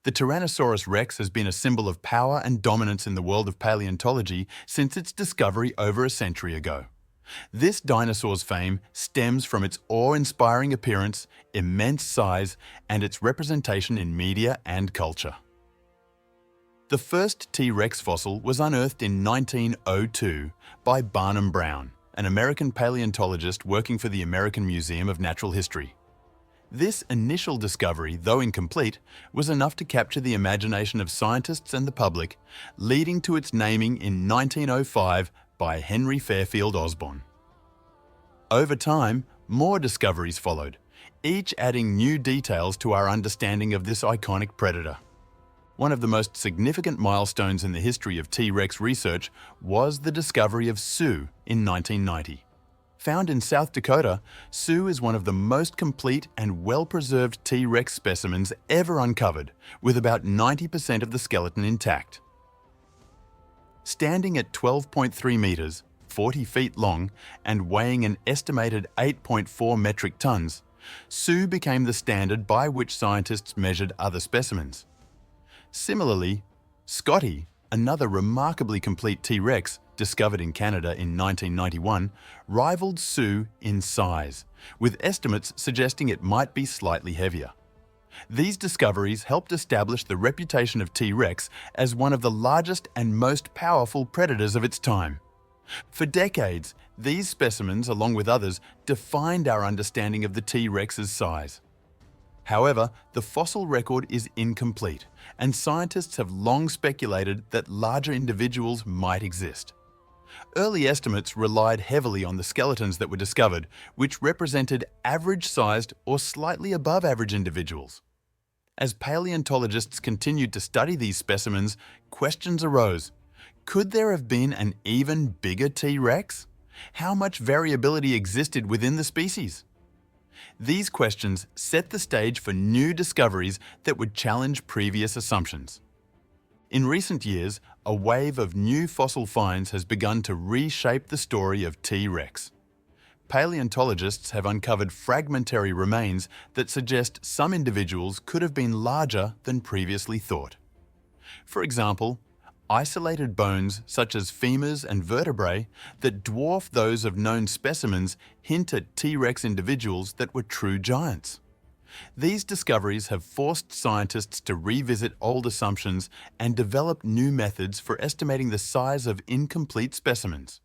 The Tyrannosaurus rex has been a symbol of power and dominance in the world of paleontology since its discovery over a century ago. This dinosaur's fame stems from its awe-inspiring appearance, immense size, and its representation in media and culture. The first T-Rex fossil was unearthed in 1902 by Barnum Brown, an American paleontologist working for the American Museum of Natural History. This initial discovery, though incomplete, was enough to capture the imagination of scientists and the public, leading to its naming in 1905 by Henry Fairfield Osborn. Over time, more discoveries followed, each adding new details to our understanding of this iconic predator. One of the most significant milestones in the history of T-Rex research was the discovery of Sioux in 1990. Found in South Dakota, Sioux is one of the most complete and well-preserved T-Rex specimens ever uncovered, with about 90% of the skeleton intact. Standing at 12.3 meters, 40 feet long, and weighing an estimated 8.4 metric tons, Sioux became the standard by which scientists measured other specimens. Similarly, Scotty, another remarkably complete T-Rex discovered in Canada in 1991, rivaled Sioux in size, with estimates suggesting it might be slightly heavier. These discoveries helped establish the reputation of T-Rex as one of the largest and most powerful predators of its time. For decades, these specimens, along with others, defined our understanding of the T-Rex's size. However, the fossil record is incomplete, and scientists have long speculated that larger individuals might exist. Early estimates relied heavily on the skeletons that were discovered, which represented average-sized or slightly above average individuals. As paleontologists continued to study these specimens, questions arose. Could there have been an even bigger T-Rex? How much variability existed within the species? These questions set the stage for new discoveries that would challenge previous assumptions. In recent years, a wave of new fossil finds has begun to reshape the story of T-Rex. Paleontologists have uncovered fragmentary remains that suggest some individuals could have been larger than previously thought. For example, isolated bones such as femurs and vertebrae that dwarf those of known specimens hint at T-Rex individuals that were true giants. These discoveries have forced scientists to revisit old assumptions and develop new methods for estimating the size of incomplete specimens.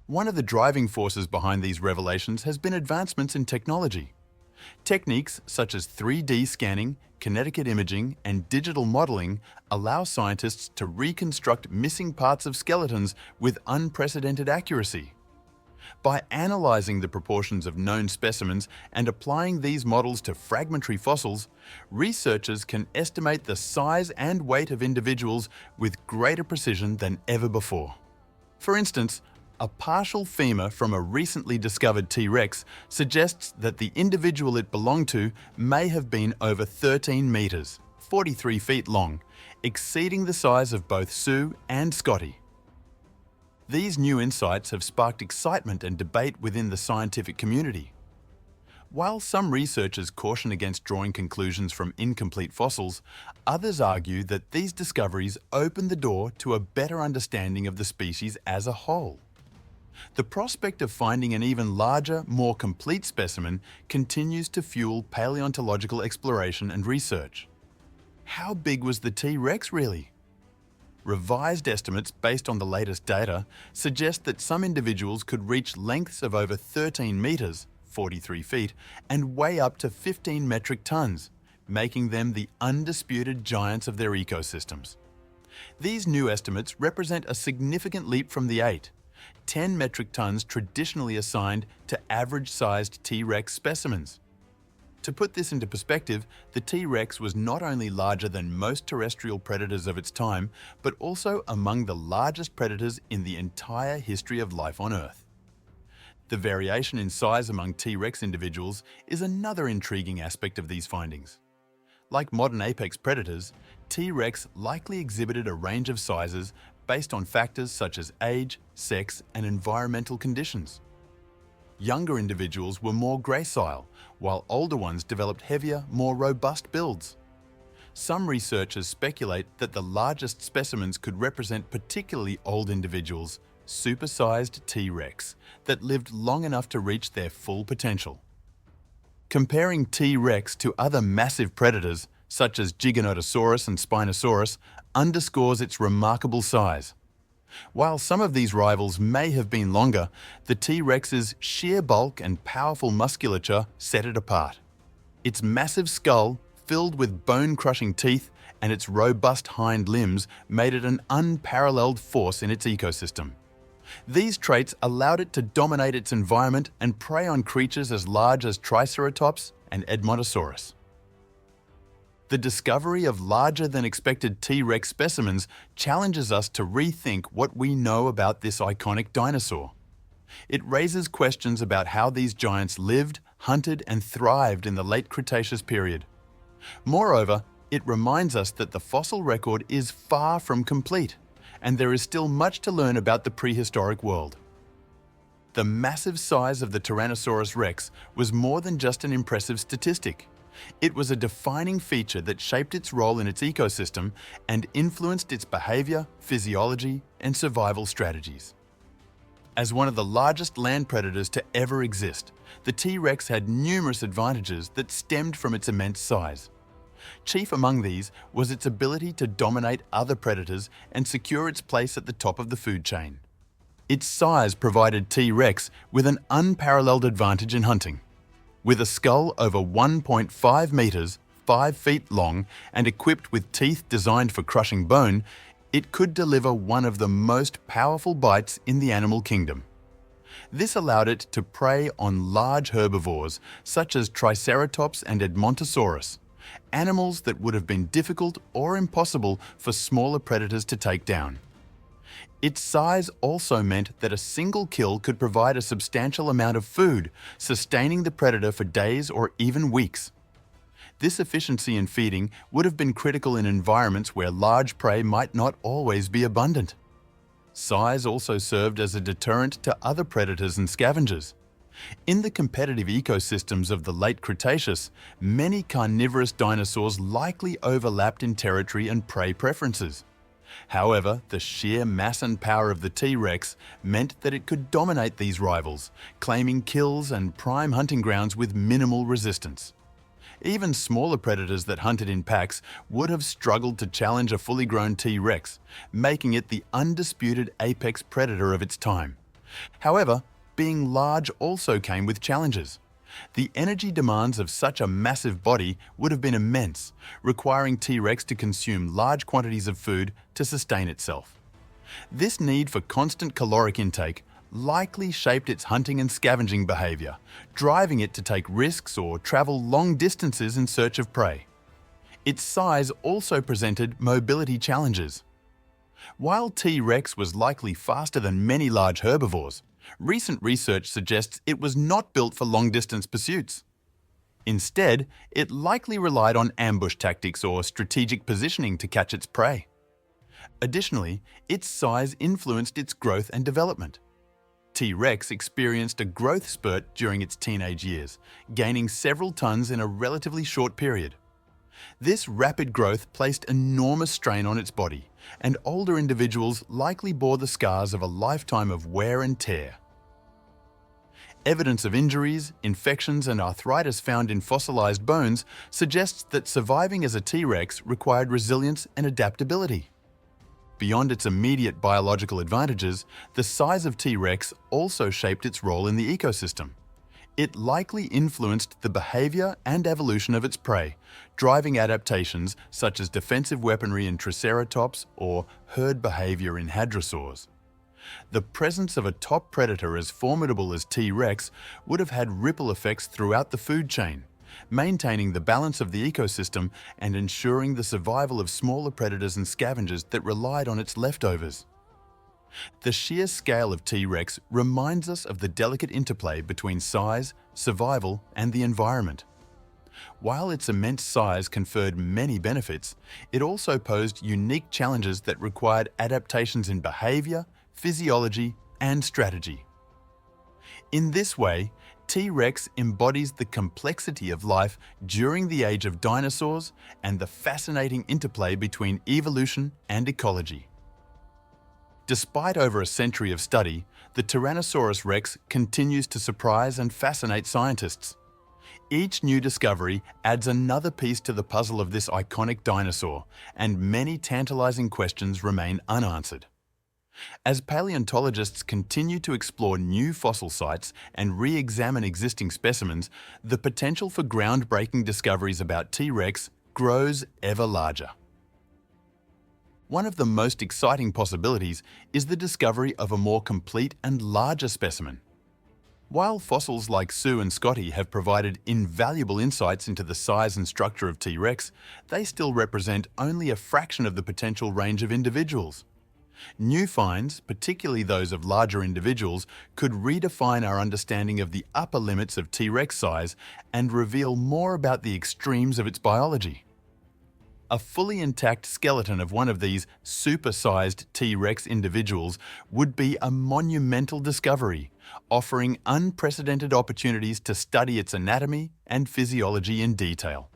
One of the driving forces behind these revelations has been advancements in technology. Techniques such as 3D scanning, kinetic imaging, and digital modeling allow scientists to reconstruct missing parts of skeletons with unprecedented accuracy. By analyzing the proportions of known specimens and applying these models to fragmentary fossils, researchers can estimate the size and weight of individuals with greater precision than ever before. For instance, a partial femur from a recently discovered T-Rex suggests that the individual it belonged to may have been over 13 meters, 43 feet long, exceeding the size of both Sioux and Scotty. These new insights have sparked excitement and debate within the scientific community. While some researchers caution against drawing conclusions from incomplete fossils, others argue that these discoveries open the door to a better understanding of the species as a whole. The prospect of finding an even larger, more complete specimen continues to fuel paleontological exploration and research. How big was the T-Rex really? Revised estimates based on the latest data suggest that some individuals could reach lengths of over 13 meters, 43 feet, and weigh up to 15 metric tons, making them the undisputed giants of their ecosystems. These new estimates represent a significant leap from the 10 metric tons traditionally assigned to average-sized T-Rex specimens. To put this into perspective, the T-Rex was not only larger than most terrestrial predators of its time, but also among the largest predators in the entire history of life on Earth. The variation in size among T-Rex individuals is another intriguing aspect of these findings. Like modern apex predators, T-Rex likely exhibited a range of sizes based on factors such as age, sex, and environmental conditions. Younger individuals were more gracile, while older ones developed heavier, more robust builds. Some researchers speculate that the largest specimens could represent particularly old individuals, supersized T-Rex, that lived long enough to reach their full potential. Comparing T-Rex to other massive predators, such as Giganotosaurus and Spinosaurus, underscores its remarkable size. While some of these rivals may have been longer, the T-Rex's sheer bulk and powerful musculature set it apart. Its massive skull, filled with bone-crushing teeth, and its robust hind limbs made it an unparalleled force in its ecosystem. These traits allowed it to dominate its environment and prey on creatures as large as Triceratops and Edmontosaurus. The discovery of larger-than-expected T-Rex specimens challenges us to rethink what we know about this iconic dinosaur. It raises questions about how these giants lived, hunted, and thrived in the late Cretaceous period. Moreover, it reminds us that the fossil record is far from complete, and there is still much to learn about the prehistoric world. The massive size of the Tyrannosaurus rex was more than just an impressive statistic. It was a defining feature that shaped its role in its ecosystem and influenced its behavior, physiology, and survival strategies. As one of the largest land predators to ever exist, the T-Rex had numerous advantages that stemmed from its immense size. Chief among these was its ability to dominate other predators and secure its place at the top of the food chain. Its size provided T-Rex with an unparalleled advantage in hunting. With a skull over 1.5 meters, 5 feet long, and equipped with teeth designed for crushing bone, it could deliver one of the most powerful bites in the animal kingdom. This allowed it to prey on large herbivores such as Triceratops and Edmontosaurus, animals that would have been difficult or impossible for smaller predators to take down. Its size also meant that a single kill could provide a substantial amount of food, sustaining the predator for days or even weeks. This efficiency in feeding would have been critical in environments where large prey might not always be abundant. Size also served as a deterrent to other predators and scavengers. In the competitive ecosystems of the late Cretaceous, many carnivorous dinosaurs likely overlapped in territory and prey preferences. However, the sheer mass and power of the T-Rex meant that it could dominate these rivals, claiming kills and prime hunting grounds with minimal resistance. Even smaller predators that hunted in packs would have struggled to challenge a fully grown T-Rex, making it the undisputed apex predator of its time. However, being large also came with challenges. The energy demands of such a massive body would have been immense, requiring T-Rex to consume large quantities of food to sustain itself. This need for constant caloric intake likely shaped its hunting and scavenging behavior, driving it to take risks or travel long distances in search of prey. Its size also presented mobility challenges. While T-Rex was likely faster than many large herbivores, recent research suggests it was not built for long-distance pursuits. Instead, it likely relied on ambush tactics or strategic positioning to catch its prey. Additionally, its size influenced its growth and development. T-Rex experienced a growth spurt during its teenage years, gaining several tons in a relatively short period. This rapid growth placed enormous strain on its body, and older individuals likely bore the scars of a lifetime of wear and tear. Evidence of injuries, infections, and arthritis found in fossilized bones suggests that surviving as a T-Rex required resilience and adaptability. Beyond its immediate biological advantages, the size of T-Rex also shaped its role in the ecosystem. It likely influenced the behavior and evolution of its prey, driving adaptations such as defensive weaponry in Triceratops or herd behavior in hadrosaurs. The presence of a top predator as formidable as T-Rex would have had ripple effects throughout the food chain, maintaining the balance of the ecosystem and ensuring the survival of smaller predators and scavengers that relied on its leftovers. The sheer scale of T-Rex reminds us of the delicate interplay between size, survival, and the environment. While its immense size conferred many benefits, it also posed unique challenges that required adaptations in behavior, physiology, and strategy. In this way, T-Rex embodies the complexity of life during the age of dinosaurs and the fascinating interplay between evolution and ecology. Despite over a century of study, the Tyrannosaurus rex continues to surprise and fascinate scientists. Each new discovery adds another piece to the puzzle of this iconic dinosaur, and many tantalizing questions remain unanswered. As paleontologists continue to explore new fossil sites and re-examine existing specimens, the potential for groundbreaking discoveries about T-Rex grows ever larger. One of the most exciting possibilities is the discovery of a more complete and larger specimen. While fossils like Sue and Scotty have provided invaluable insights into the size and structure of T-Rex, they still represent only a fraction of the potential range of individuals. New finds, particularly those of larger individuals, could redefine our understanding of the upper limits of T-Rex size and reveal more about the extremes of its biology. A fully intact skeleton of one of these super-sized T-Rex individuals would be a monumental discovery, offering unprecedented opportunities to study its anatomy and physiology in detail.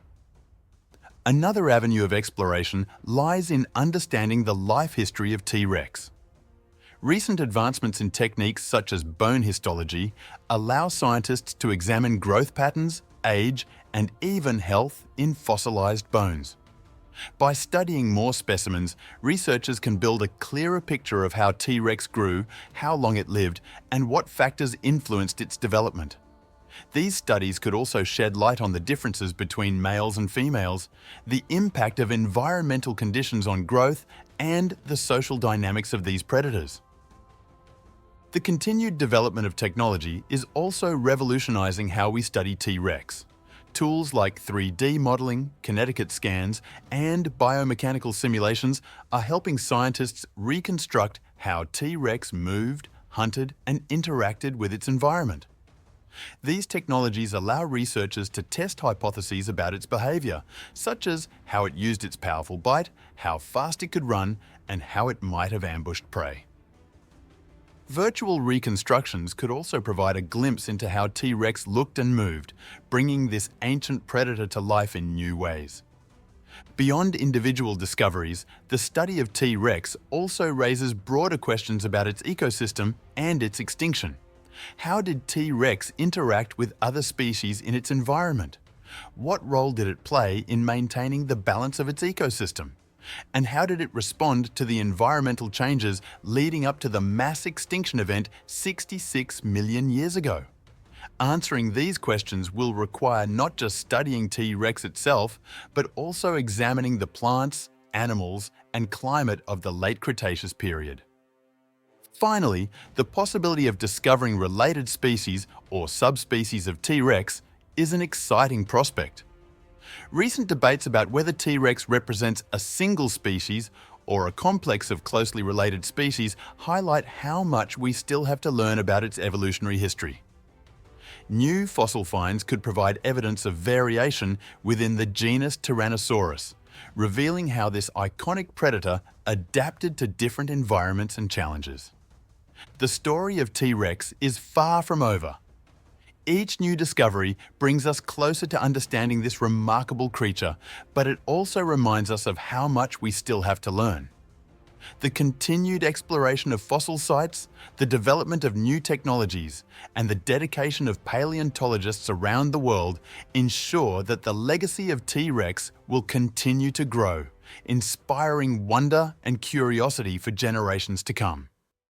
Another avenue of exploration lies in understanding the life history of T-Rex. Recent advancements in techniques such as bone histology allow scientists to examine growth patterns, age, and even health in fossilized bones. By studying more specimens, researchers can build a clearer picture of how T-Rex grew, how long it lived, and what factors influenced its development. These studies could also shed light on the differences between males and females, the impact of environmental conditions on growth, and the social dynamics of these predators. The continued development of technology is also revolutionizing how we study T-Rex. Tools like 3D modeling, kinetic scans, and biomechanical simulations are helping scientists reconstruct how T-Rex moved, hunted, and interacted with its environment. These technologies allow researchers to test hypotheses about its behavior, such as how it used its powerful bite, how fast it could run, and how it might have ambushed prey. Virtual reconstructions could also provide a glimpse into how T-Rex looked and moved, bringing this ancient predator to life in new ways. Beyond individual discoveries, the study of T-Rex also raises broader questions about its ecosystem and its extinction. How did T-Rex interact with other species in its environment? What role did it play in maintaining the balance of its ecosystem? And how did it respond to the environmental changes leading up to the mass extinction event 66 million years ago? Answering these questions will require not just studying T-Rex itself, but also examining the plants, animals, and climate of the late Cretaceous period. Finally, the possibility of discovering related species or subspecies of T-Rex is an exciting prospect. Recent debates about whether T-Rex represents a single species or a complex of closely related species highlight how much we still have to learn about its evolutionary history. New fossil finds could provide evidence of variation within the genus Tyrannosaurus, revealing how this iconic predator adapted to different environments and challenges. The story of T-Rex is far from over. Each new discovery brings us closer to understanding this remarkable creature, but it also reminds us of how much we still have to learn. The continued exploration of fossil sites, the development of new technologies, and the dedication of paleontologists around the world ensure that the legacy of T-Rex will continue to grow, inspiring wonder and curiosity for generations to come.